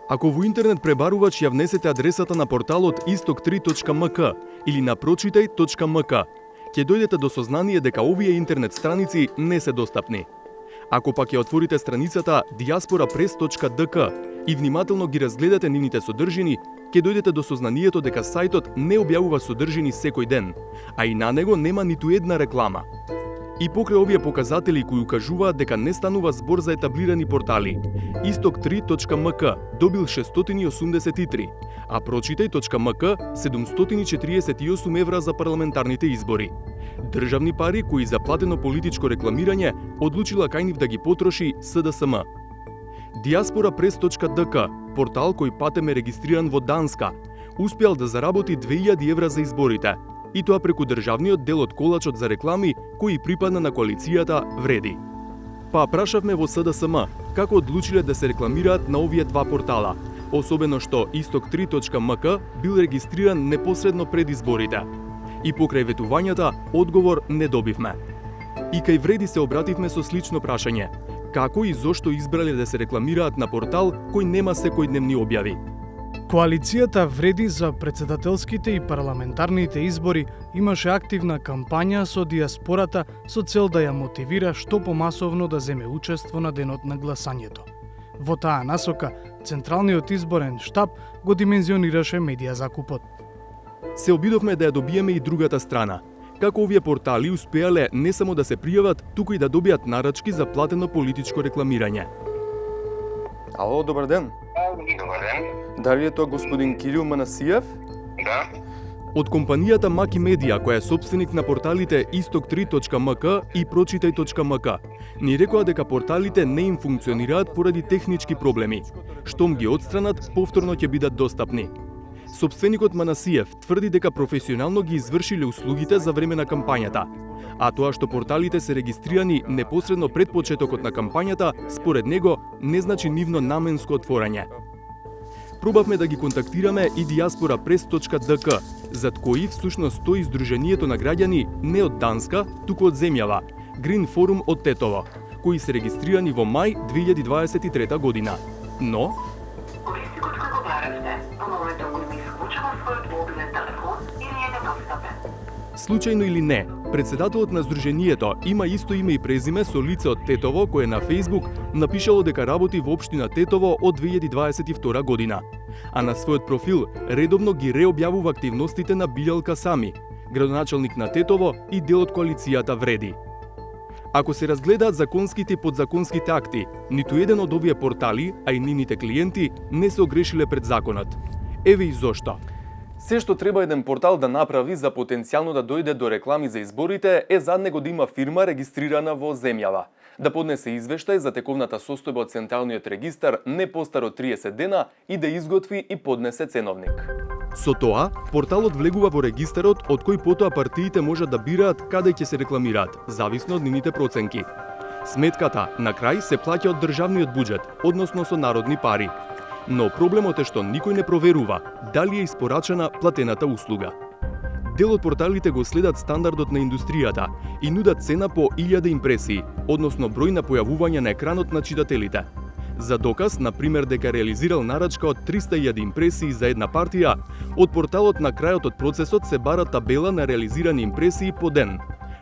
Ако во интернет пребарувач ја внесете адресата на порталот istok3.mk или на прочитај.mk, ќе дојдете до сознание дека овие интернет страници не се достапни. Ако пак ја отворите страницата diasporapress.dk и внимателно ги разгледате нивните содржини, ќе дојдете до сознанието дека сајтот не објавува содржини секој ден, а и на него нема ниту една реклама. И покрај овие показатели кои укажуваат дека не станува збор за етаблирани портали, istok3.mk добил 683, а прочитај.mk 748 евра за парламентарните избори. Државни пари кои за платено политичко рекламирање одлучила кај нив да ги потроши СДСМ. Diasporapress.dk, портал кој патем е регистриран во Данска, успеал да заработи 2000 евра за изборите, и тоа преку државниот дел од колачот за реклами кој припадна на коалицијата Вреди. Па прашавме во СДСМ како одлучиле да се рекламираат на овие два портала, особено што istok3.mk бил регистриран непосредно пред изборите. И покрај ветувањата, одговор не добивме. И кај Вреди се обративме со слично прашање: како и зошто избрале да се рекламираат на портал кој нема секојдневни објави? Коалицијата Вреди за претседателските и парламентарните избори имаше активна кампања со диаспората со цел да ја мотивира што помасовно да земе учество на денот на гласањето. Во таа насока, Централниот изборен штаб го димензионираше медија закупот. Се обидовме да ја добиеме и другата страна. Како овие портали успеале не само да се пријават, туку и да добијат нарачки за платено политичко рекламирање. Ало, добар ден. Добар ден. Дали е тоа господин Кирил Манасиев? Да. Од компанијата Маки Медија, која е собственик на порталите istok3.mk и прочитај.mk, ни рекоа дека порталите не им функционираат поради технички проблеми. Штом ги отстранат, повторно ќе бидат достапни. Собственикот Манасиев тврди дека професионално ги извршиле услугите за време на кампањата, а тоа што порталите се регистрирани непосредно пред почетокот на кампањата, според него, не значи нивно наменско отворање. Пробавме да ги контактираме и diasporapress.dk, зад кои всушност стои Сдруженијето на граѓани не од Данска, туку од земјава, Green Forum од Тетово, кои се регистрирани во мај 2023 година. Но Користикот кој го баравте, во моментот кој ми исклучува својот мобилен телефон или е недостапен. Случајно или не, председателот на Сдруженијето има исто име и презиме со лице од Тетово кое на Facebook напишало дека работи во општина Тетово од 2022 година, а на својот профил редовно ги реобјавува активностите на Билјалка Сами, градоначалник на Тетово и дел од коалицијата Вреди. Ако се разгледаат законските и подзаконските акти, ниту еден од овие портали, а и нивните клиенти, не се огрешиле пред законот. Еве и зошто. Се што треба еден портал да направи за потенцијално да дојде до реклами за изборите е зад него да има фирма регистрирана во земјава, да поднесе извештај за тековната состојба од Централниот регистар не постар од 30 дена и да изготви и поднесе ценовник. Со тоа, порталот влегува во регистарот од кој потоа партиите можат да бираат каде ќе се рекламираат, зависно од нивните проценки. Сметката на крај се плаќа од државниот буџет, односно со народни пари. Но проблемот е што никој не проверува дали е испорачена платената услуга. Дел од порталите го следат стандардот на индустријата и нудат цена по 1000 импресии, односно број на појавување на екранот на читателите. За доказ, на пример, дека реализирал нарачка од 300.000 импресии за една партија, од порталот на крајот од процесот се бара табела на реализирани импресии по ден,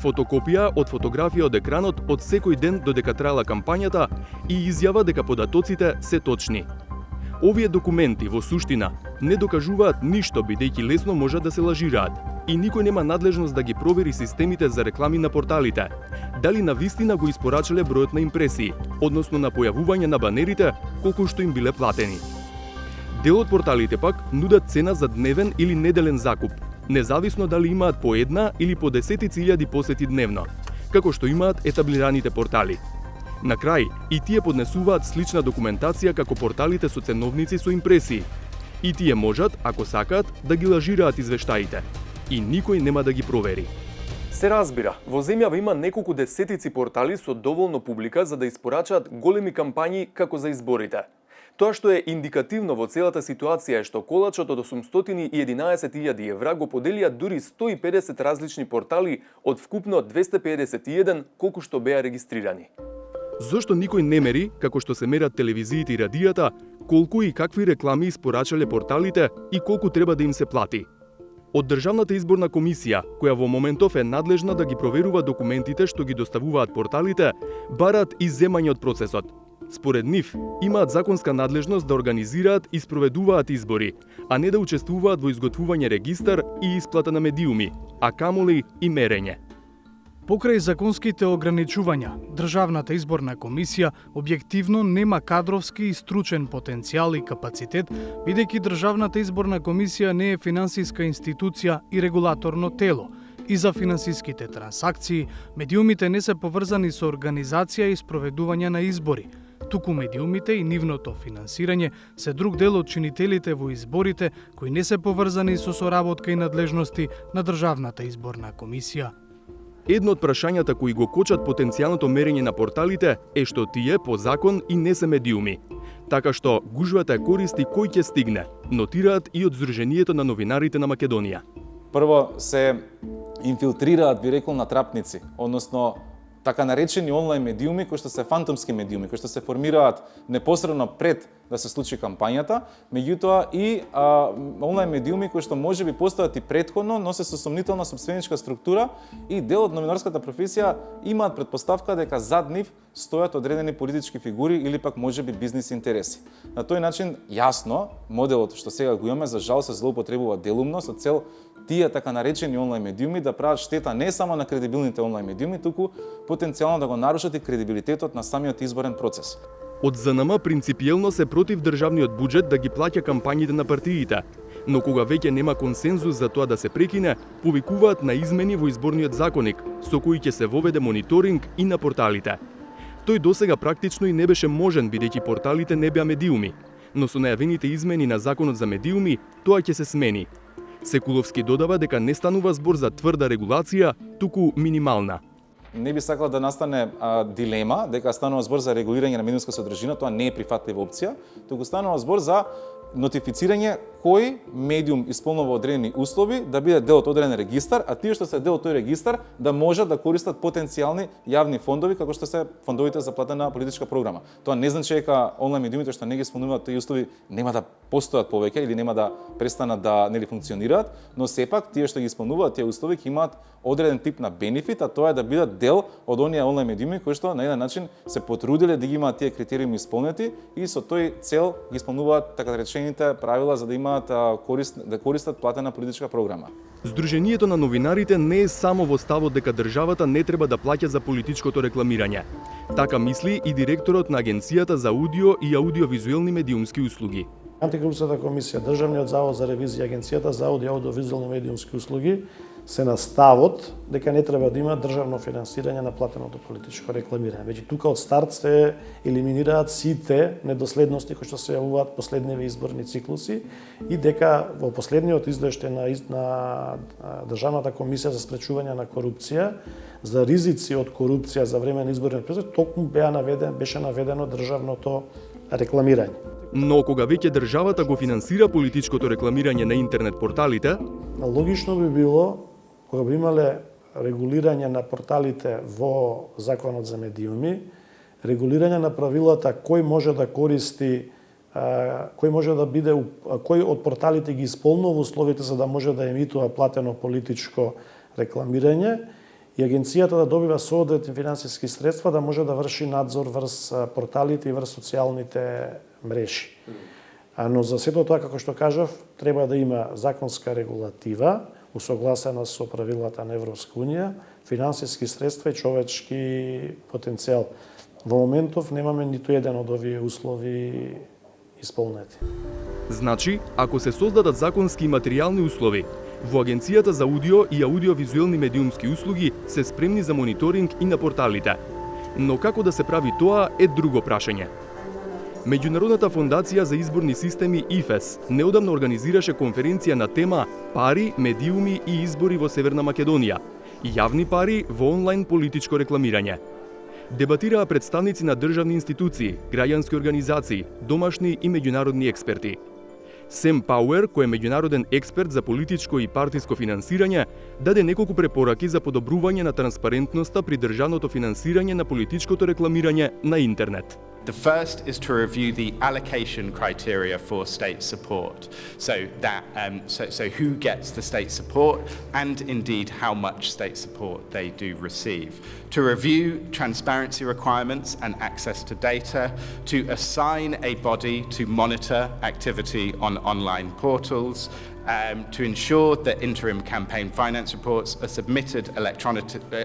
фотокопија од фотографија од екранот од секој ден додека траела кампањата и изјава дека податоците се точни. Овие документи, во суштина, не докажуваат ништо бидејќи лесно можат да се лажираат и никој нема надлежност да ги провери системите за реклами на порталите, дали навистина го испорачале бројот на импресии, односно на појавување на банерите, колку што им биле платени. Дел од порталите пак нудат цена за дневен или неделен закуп, независно дали имаат по една или по десетици илјади посети дневно, како што имаат етаблираните портали. На крај, и тие поднесуваат слична документација како порталите со ценовници со импресии. И тие можат, ако сакаат, да ги лажираат извештаите. И никој нема да ги провери. Се разбира, во земјава има неколку десетици портали со доволно публика за да испорачаат големи кампањи како за изборите. Тоа што е индикативно во целата ситуација е што колачот од 811.000 евра го поделија дури 150 различни портали од вкупно 251 колку што беа регистрирани. Зошто никој не мери, како што се мерат телевизиите и радијата, колку и какви реклами испорачале порталите и колку треба да им се плати. Од Државната изборна комисија, која во моментов е надлежна да ги проверува документите што ги доставуваат порталите, бараат изземање од процесот. Според нив, имаат законска надлежност да организираат и спроведуваат избори, а не да учествуваат во изготвување регистар и исплата на медиуми, а камоли и мерење. Покрај законските ограничувања, Државната изборна комисија објективно нема кадровски и стручен потенцијал и капацитет, бидејќи Државната изборна комисија не е финансиска институција и регулаторно тело. И за финансиските трансакции, медиумите не се поврзани со организација и спроведување на избори. Туку медиумите и нивното финансирање се друг дел од чинителите во изборите кои не се поврзани со соработка и надлежности на Државната изборна комисија. Едно од прашањата кои го кочат потенцијалното мерење на порталите е што тие по закон и не се медиуми. Така што гужвата е користи кој ќе стигне, нотираат и од Сдруженијето на новинарите на Македонија. Прво се инфилтрираат, би рекол, натрапници, односно така наречени онлайн медиуми кои што се фантомски медиуми, кои што се формираат непосредно пред да се случи кампањата, меѓутоа и онлайн медиуми кои што можеби постојат и претходно, но се со сомнителна сопственичка структура и дел од новинарската професија имаат претпоставка дека зад нив стојат одредени политички фигури или пак можеби бизнис интереси. На тој начин, јасно, моделот што сега го имаме, за жал се злоупотребува делумно со цел тие така наречени онлайн медиуми да прават штета не само на кредибилните онлайн медиуми, туку потенцијално да го нарушат и кредибилитетот на самиот изборен процес. Од ЗНМ принципиелно се против државниот буџет да ги плаќа кампањите на партиите, но кога веќе нема консензус за тоа да се прекине, повикуваат на измени во изборниот законник, со кои ќе се воведе мониторинг и на порталите. Тој досега практично и не беше можен бидејќи порталите не беа медиуми, но со најавените измени на законот за медиуми, тоа ќе се смени. Секуловски додава дека не станува збор за тврда регулација, туку минимална. Не би сакал да настане дилема дека станува збор за регулирање на медиумска содржина, тоа не е прифатлива опција, туку станува збор за нотифицирање кој медиум исполнува одредени услови да биде дел од одреден регистар, а тие што се дел од тој регистар да можат да користат потенцијални јавни фондови како што се фондовите за платена политичка програма. Тоа не значи дека онлайн медиумите што не ги исполнуваат тој услови нема да постојат повеќе или нема да престанат да функционираат, но сепак тие што ги исполнуваат тие услови ќе имаат одреден тип на бенефит, а тоа е да бидат дел од оние онлайн медиуми кои што на еден начин се потрудиле да ги имаат тие критериуми исполнети и со тој цел ги исполнуваат така речените правила за да имаат да користат платена политичка програма. Сдруженијето на новинарите не е само во ставот дека државата не треба да плаќа за политичкото рекламирање. Така мисли и директорот на Агенцијата за аудио и аудиовизуелни медиумски услуги. Антикорупцијата комисија, Државниот завод за ревизија, Агенцијата за аудио и аудиовизуелни медиумски услуги се на ставот дека не треба да има државно финансирање на платеното политичко рекламирање. Веќе тука од старт се елиминираат сите недоследности кои што се јавуваат последниве изборни циклуси и дека во последниот извештај на Државната комисија за спречување на корупција за ризици од корупција за време на изборниот процес токму беше наведено државното рекламирање. Но кога веќе државата го финансира политичкото рекламирање на интернет порталите, логично би било кога би имале регулирање на порталите во Законот за медиуми, регулирање на правилата кој може да користи, кој од порталите ги исполнува условите за да може да емитува платено политичко рекламирање и агенцијата да добива соодветни финансиски средства да може да врши надзор врз порталите и врз социјалните мрежи. Но за сето тоа, како што кажав, треба да има законска регулатива, усогласена со правилата на Европска унија, финансиски средства и човечки потенцијал. Во моментов немаме ниту еден од овие услови исполнети. Значи, ако се создадат законски и материјални услови, во Агенцијата за аудио и аудиовизуелни медиумски услуги се спремни за мониторинг и на порталите. Но како да се прави тоа е друго прашање. Меѓународната фондација за изборни системи ИФЕС неодамно организираше конференција на тема Пари, медиуми и избори во Северна Македонија. Јавни пари во онлайн политичко рекламирање. Дебатираа представници на државни институции, граѓански организации, домашни и меѓународни експерти. Сем Пауер, кој е меѓународен експерт за политичко и партиско финансирање, даде неколку препораки за подобрување на транспарентноста при државното финансирање на политичкото рекламирање на интернет. The first is to review the allocation criteria for state support, so who gets the state support and indeed how much state support they do receive. To review transparency requirements and access to data, to assign a body to monitor activity on online portals, to ensure that interim campaign finance reports are submitted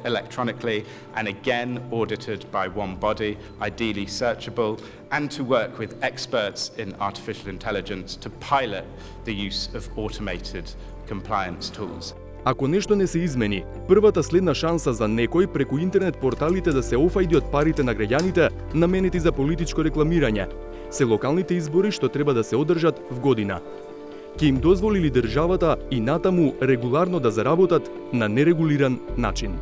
electronically and again audited by one body, ideally searchable, and to work with experts in artificial intelligence to pilot the use of automated compliance tools. Ако нешто не се измени, првата следна шанса за некој преку интернет порталите да се офајди од парите на граѓаните наменети за политичко рекламирање се локалните избори што треба да се одржат в година. Ќе им дозволи ли државата и натаму регуларно да заработат на нерегулиран начин?